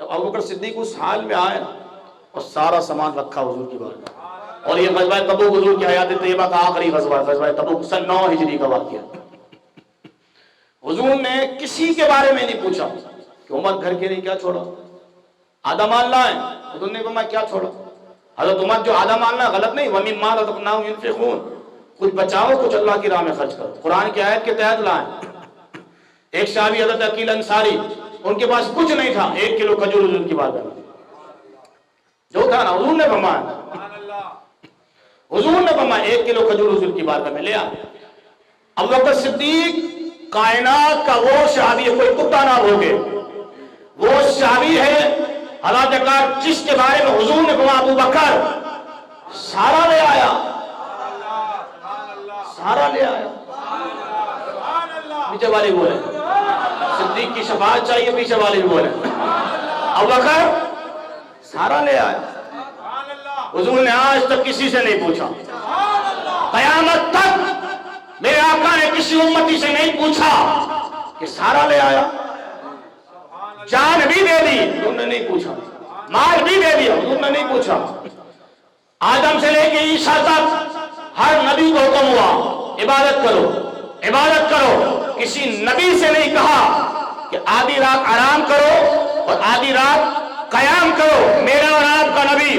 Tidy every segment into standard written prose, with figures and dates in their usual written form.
اب ابو بکر صدیق اس حال میں آئے اور سارا سامان رکھا حضور کی بارگاہ، اور یہ غزوہ تبوک حضور کی حیات طیبہ کا آخری غزوہ، غزوہ تبوک سن 9 ہجری کا واقعہ۔ حضور نے کسی کے بارے میں نہیں پوچھا کہ عمر گھر کے لیے کیا چھوڑا، آدھا مال لائیں، حضور نے فرمایا کیا چھوڑا؟ حضرت عمر جو آدھا مال لائیں غلط نہیں، وَمِمَّا رَزَقْنَاهُمْ يُنْفِقُونَ، کچھ بچاؤ کچھ اللہ کی راہ میں خرچ کرو، قرآن کی آیت کے تحت لائیں۔ ایک صحابی حضرت عقیل انصاری، ان کے پاس کچھ نہیں تھا، 1 کلو کھجور حضور کی بارگاہ میں جو تھا نا، حضور نے فرمایا، حضور نے فرمایا 1 کلو کھجور حضور کی بارگاہ میں لے آئے۔ ابو بکر صدیق کائنات کا وہ صحابی ہے، کوئی کتا نہ ہوگے، وہ صحابی ہے حضرت اکرم جس کے بارے میں حضور نے فرمایا ابو بکر سارا لے آیا، سارا لے آیا۔ پیچھے والے بولے صدیق کی شفاعت چاہیے، پیچھے والے بولے ابو بکر سارا لے آیا۔ حضور نے آج تک کسی سے نہیں پوچھا، قیامت تک میرے آقا نے کسی امتی سے نہیں پوچھا کہ سارا لے آیا۔ جان بھی دے دی حضور نے نہیں پوچھا، مال بھی دے دیا حضور نے نہیں پوچھا۔ آدم سے لے کے عیسیٰ تک ہر نبی کو حکم ہوا عبادت کرو عبادت کرو، کسی نبی سے نہیں کہا کہ آدھی رات آرام کرو اور آدھی رات قیام کرو۔ میرا اور آپ کا نبی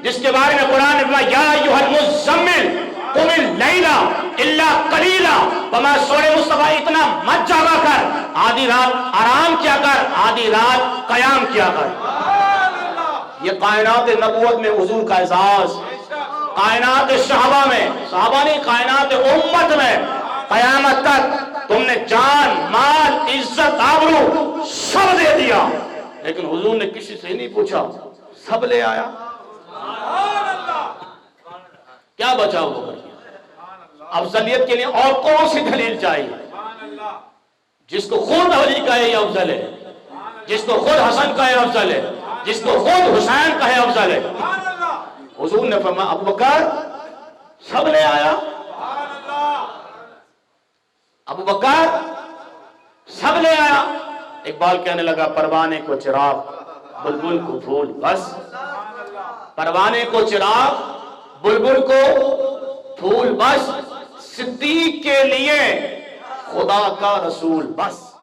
جس کے بارے میں قرآن نے فرمایا یا ایھا المزمل قم اللیل الا قلیلا، وما سورہ مصطفیٰ اتنا مت جاگا کر، آدھی رات آرام کیا کر، آدھی رات قیام کیا کر۔ یہ کائنات نبوت میں حضور کا اعزاز، کائنات صحابہ میں، صحابہ نہیں کائنات امت میں، قیامت تک تم نے جان مال عزت آبرو سب دے دیا، لیکن حضور نے کسی سے نہیں پوچھا، سب لے آیا۔ کیا بچا ہوا؟ افضلیت کے لیے اور کون سی دلیل چاہیے؟ جس کو خود علی کہے یہ افضل ہے، جس کو خود حسن کہے افضل ہے، جس کو خود حسین کہے افضل ہے۔ حضور نے فرمایا ابو بکر سب لے آیا، ابو بکر سب لے آیا۔ اقبال کہنے لگا پروانے کو چراغ بلبل کو پھول، بس پروانے کو چراغ بلبل کو پھول، بس صدیق کے لیے خدا کا رسول، بس